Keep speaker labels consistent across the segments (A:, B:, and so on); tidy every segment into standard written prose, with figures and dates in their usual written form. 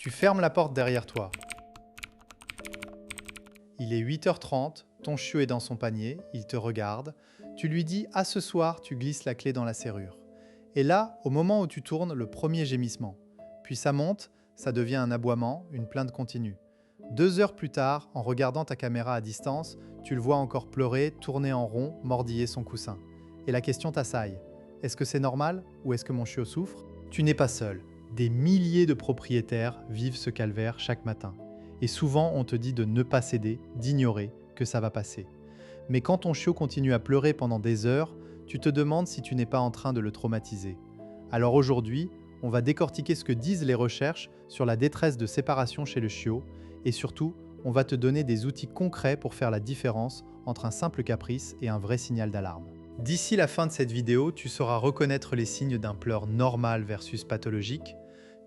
A: Tu fermes la porte derrière toi. Il est 8h30, ton chiot est dans son panier, il te regarde. Tu lui dis « À ce soir, tu glisses la clé dans la serrure ». Et là, au moment où tu tournes, le premier gémissement. Puis ça monte, ça devient un aboiement, une plainte continue. 2 heures plus tard, en regardant ta caméra à distance, tu le vois encore pleurer, tourner en rond, mordiller son coussin. Et la question t'assaille. Est-ce que c'est normal ou est-ce que mon chiot souffre? Tu n'es pas seul. Des milliers de propriétaires vivent ce calvaire chaque matin. Et souvent, on te dit de ne pas céder, d'ignorer, que ça va passer. Mais quand ton chiot continue à pleurer pendant des heures, tu te demandes si tu n'es pas en train de le traumatiser. Alors aujourd'hui, on va décortiquer ce que disent les recherches sur la détresse de séparation chez le chiot et surtout, on va te donner des outils concrets pour faire la différence entre un simple caprice et un vrai signal d'alarme. D'ici la fin de cette vidéo, tu sauras reconnaître les signes d'un pleur normal versus pathologique.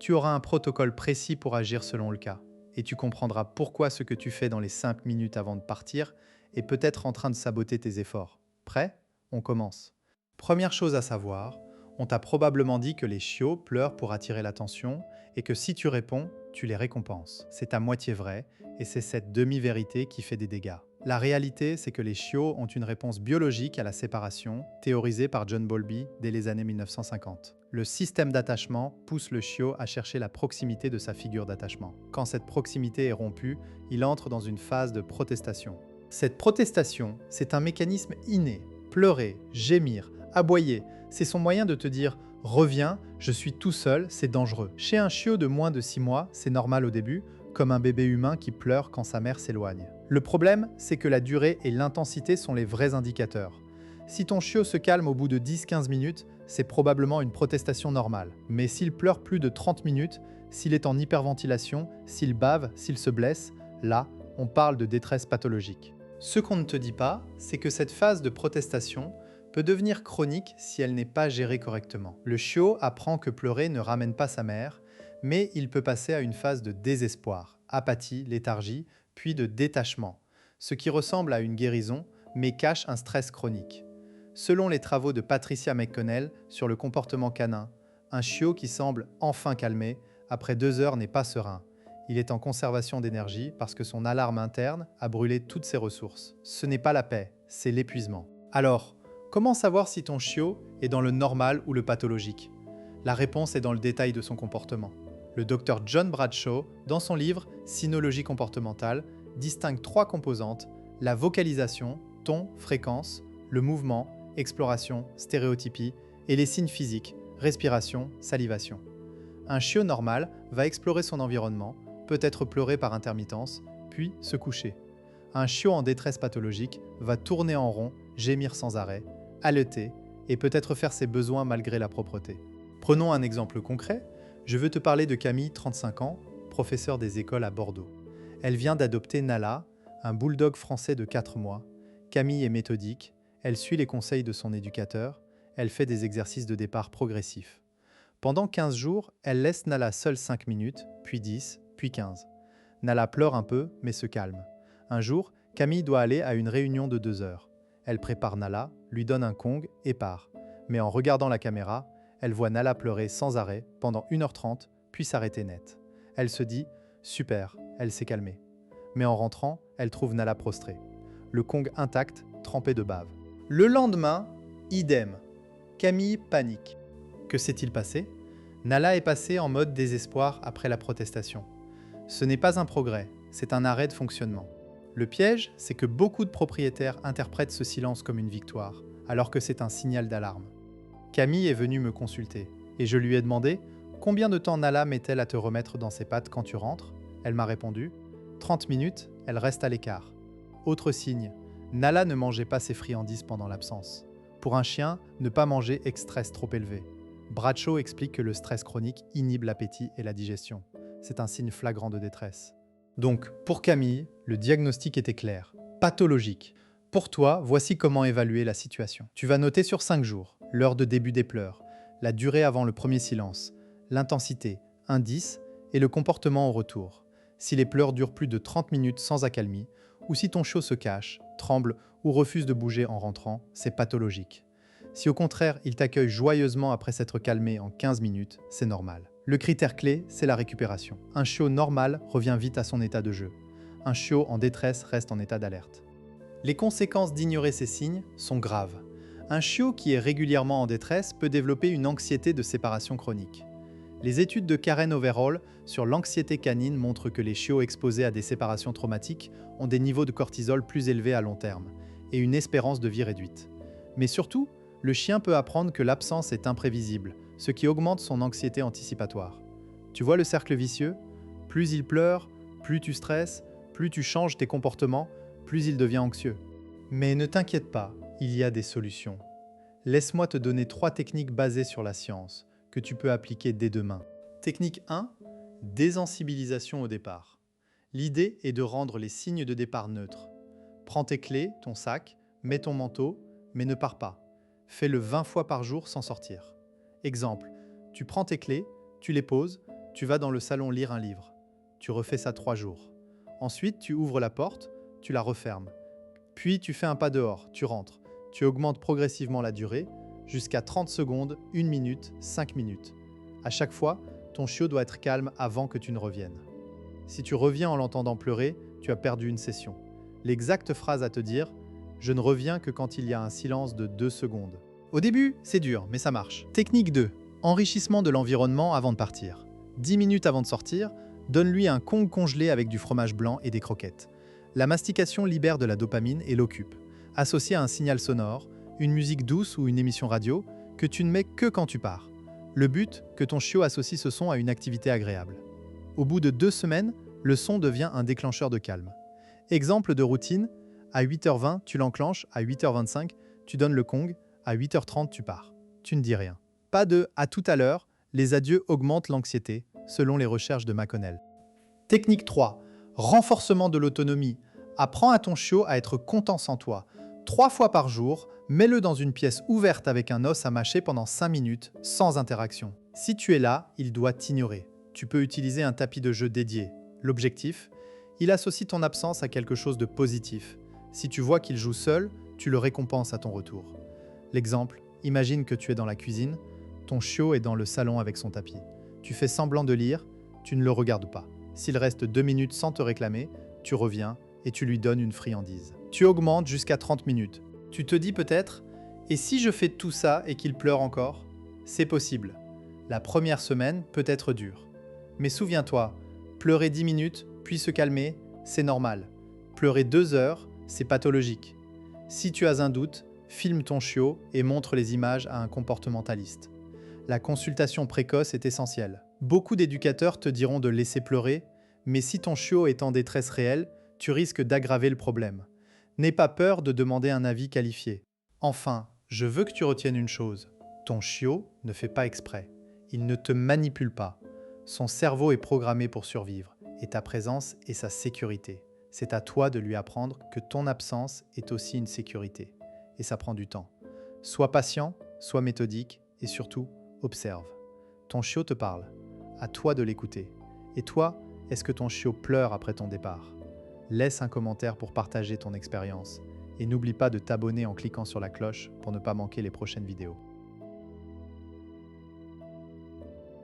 A: Tu auras un protocole précis pour agir selon le cas. Et tu comprendras pourquoi ce que tu fais dans les 5 minutes avant de partir est peut-être en train de saboter tes efforts. Prêt? On commence. Première chose à savoir, on t'a probablement dit que les chiots pleurent pour attirer l'attention et que si tu réponds, tu les récompenses. C'est à moitié vrai et c'est cette demi-vérité qui fait des dégâts. La réalité, c'est que les chiots ont une réponse biologique à la séparation, théorisée par John Bowlby dès les années 1950. Le système d'attachement pousse le chiot à chercher la proximité de sa figure d'attachement. Quand cette proximité est rompue, il entre dans une phase de protestation. Cette protestation, c'est un mécanisme inné. Pleurer, gémir, aboyer, c'est son moyen de te dire « Reviens, je suis tout seul, c'est dangereux ». Chez un chiot de moins de 6 mois, c'est normal au début, comme un bébé humain qui pleure quand sa mère s'éloigne. Le problème, c'est que la durée et l'intensité sont les vrais indicateurs. Si ton chiot se calme au bout de 10-15 minutes, c'est probablement une protestation normale. Mais s'il pleure plus de 30 minutes, s'il est en hyperventilation, s'il bave, s'il se blesse, là, on parle de détresse pathologique. Ce qu'on ne te dit pas, c'est que cette phase de protestation peut devenir chronique si elle n'est pas gérée correctement. Le chiot apprend que pleurer ne ramène pas sa mère, mais il peut passer à une phase de désespoir, apathie, léthargie, puis de détachement, ce qui ressemble à une guérison, mais cache un stress chronique. Selon les travaux de Patricia McConnell sur le comportement canin, un chiot qui semble enfin calmé, après 2 heures n'est pas serein. Il est en conservation d'énergie parce que son alarme interne a brûlé toutes ses ressources. Ce n'est pas la paix, c'est l'épuisement. Alors, comment savoir si ton chiot est dans le normal ou le pathologique? La réponse est dans le détail de son comportement. Le docteur John Bradshaw, dans son livre « Cynologie comportementale », distingue 3 composantes, la vocalisation, ton, fréquence, le mouvement, exploration, stéréotypie, et les signes physiques, respiration, salivation. Un chiot normal va explorer son environnement, peut-être pleurer par intermittence, puis se coucher. Un chiot en détresse pathologique va tourner en rond, gémir sans arrêt, haleter et peut-être faire ses besoins malgré la propreté. Prenons un exemple concret. Je veux te parler de Camille, 35 ans, professeure des écoles à Bordeaux. Elle vient d'adopter Nala, un bulldog français de 4 mois. Camille est méthodique, elle suit les conseils de son éducateur, elle fait des exercices de départ progressifs. Pendant 15 jours, elle laisse Nala seule 5 minutes, puis 10, puis 15. Nala pleure un peu, mais se calme. Un jour, Camille doit aller à une réunion de 2 heures. Elle prépare Nala, lui donne un Kong et part. Mais en regardant la caméra, elle voit Nala pleurer sans arrêt pendant 1h30, puis s'arrêter net. Elle se dit « Super, elle s'est calmée ». Mais en rentrant, elle trouve Nala prostrée. Le Kong intact, trempé de bave. Le lendemain, idem. Camille panique. Que s'est-il passé? Nala est passée en mode désespoir après la protestation. Ce n'est pas un progrès, c'est un arrêt de fonctionnement. Le piège, c'est que beaucoup de propriétaires interprètent ce silence comme une victoire, alors que c'est un signal d'alarme. Camille est venue me consulter, et je lui ai demandé « Combien de temps Nala met-elle à te remettre dans ses pattes quand tu rentres ?» Elle m'a répondu « 30 minutes, elle reste à l'écart. » Autre signe, Nala ne mangeait pas ses friandises pendant l'absence. Pour un chien, ne pas manger est stress trop élevé. Bradshaw explique que le stress chronique inhibe l'appétit et la digestion. C'est un signe flagrant de détresse. Donc, pour Camille, le diagnostic était clair. Pathologique. Pour toi, voici comment évaluer la situation. Tu vas noter sur 5 jours, l'heure de début des pleurs, la durée avant le premier silence, l'intensité, indice, et le comportement au retour. Si les pleurs durent plus de 30 minutes sans accalmie, ou si ton chiot se cache, tremble ou refuse de bouger en rentrant, c'est pathologique. Si au contraire, il t'accueille joyeusement après s'être calmé en 15 minutes, c'est normal. Le critère clé, c'est la récupération. Un chiot normal revient vite à son état de jeu. Un chiot en détresse reste en état d'alerte. Les conséquences d'ignorer ces signes sont graves. Un chiot qui est régulièrement en détresse peut développer une anxiété de séparation chronique. Les études de Karen Overall sur l'anxiété canine montrent que les chiots exposés à des séparations traumatiques ont des niveaux de cortisol plus élevés à long terme et une espérance de vie réduite. Mais surtout, le chien peut apprendre que l'absence est imprévisible, ce qui augmente son anxiété anticipatoire. Tu vois le cercle vicieux? Plus il pleure, plus tu stresses, plus tu changes tes comportements, plus il devient anxieux. Mais ne t'inquiète pas, il y a des solutions. Laisse-moi te donner 3 techniques basées sur la science, que tu peux appliquer dès demain. Technique 1, désensibilisation au départ. L'idée est de rendre les signes de départ neutres. Prends tes clés, ton sac, mets ton manteau, mais ne pars pas. Fais-le 20 fois par jour sans sortir. Exemple, tu prends tes clés, tu les poses, tu vas dans le salon lire un livre. Tu refais ça 3 jours. Ensuite, tu ouvres la porte, tu la refermes. Puis tu fais un pas dehors, tu rentres. Tu augmentes progressivement la durée, jusqu'à 30 secondes, 1 minute, 5 minutes. À chaque fois, ton chiot doit être calme avant que tu ne reviennes. Si tu reviens en l'entendant pleurer, tu as perdu une session. L'exacte phrase à te dire, je ne reviens que quand il y a un silence de 2 secondes. Au début, c'est dur, mais ça marche. Technique 2. Enrichissement de l'environnement avant de partir. 10 minutes avant de sortir, donne-lui un Kong congelé avec du fromage blanc et des croquettes. La mastication libère de la dopamine et l'occupe. Associé à un signal sonore, une musique douce ou une émission radio, que tu ne mets que quand tu pars. Le but, que ton chiot associe ce son à une activité agréable. Au bout de 2 semaines, le son devient un déclencheur de calme. Exemple de routine, à 8h20, tu l'enclenches, à 8h25, tu donnes le Kong, à 8h30, tu pars. Tu ne dis rien. Pas de « à tout à l'heure », les adieux augmentent l'anxiété, selon les recherches de McConnell. Technique 3. Renforcement de l'autonomie. Apprends à ton chiot à être content sans toi. 3 fois par jour, mets-le dans une pièce ouverte avec un os à mâcher pendant 5 minutes, sans interaction. Si tu es là, il doit t'ignorer. Tu peux utiliser un tapis de jeu dédié. L'objectif, il associe ton absence à quelque chose de positif. Si tu vois qu'il joue seul, tu le récompenses à ton retour. L'exemple, imagine que tu es dans la cuisine, ton chiot est dans le salon avec son tapis. Tu fais semblant de lire, tu ne le regardes pas. S'il reste 2 minutes sans te réclamer, tu reviens et tu lui donnes une friandise. Tu augmentes jusqu'à 30 minutes. Tu te dis peut-être, et si je fais tout ça et qu'il pleure encore? C'est possible. La première semaine peut être dure. Mais souviens-toi, pleurer 10 minutes, puis se calmer, c'est normal. Pleurer 2 heures, c'est pathologique. Si tu as un doute, filme ton chiot et montre les images à un comportementaliste. La consultation précoce est essentielle. Beaucoup d'éducateurs te diront de laisser pleurer, mais si ton chiot est en détresse réelle, tu risques d'aggraver le problème. N'aie pas peur de demander un avis qualifié. Enfin, je veux que tu retiennes une chose. Ton chiot ne fait pas exprès. Il ne te manipule pas. Son cerveau est programmé pour survivre, et ta présence est sa sécurité. C'est à toi de lui apprendre que ton absence est aussi une sécurité. Et ça prend du temps. Sois patient, sois méthodique, et surtout, observe. Ton chiot te parle. À toi de l'écouter. Et toi, est-ce que ton chiot pleure après ton départ? Laisse un commentaire pour partager ton expérience. Et n'oublie pas de t'abonner en cliquant sur la cloche pour ne pas manquer les prochaines vidéos.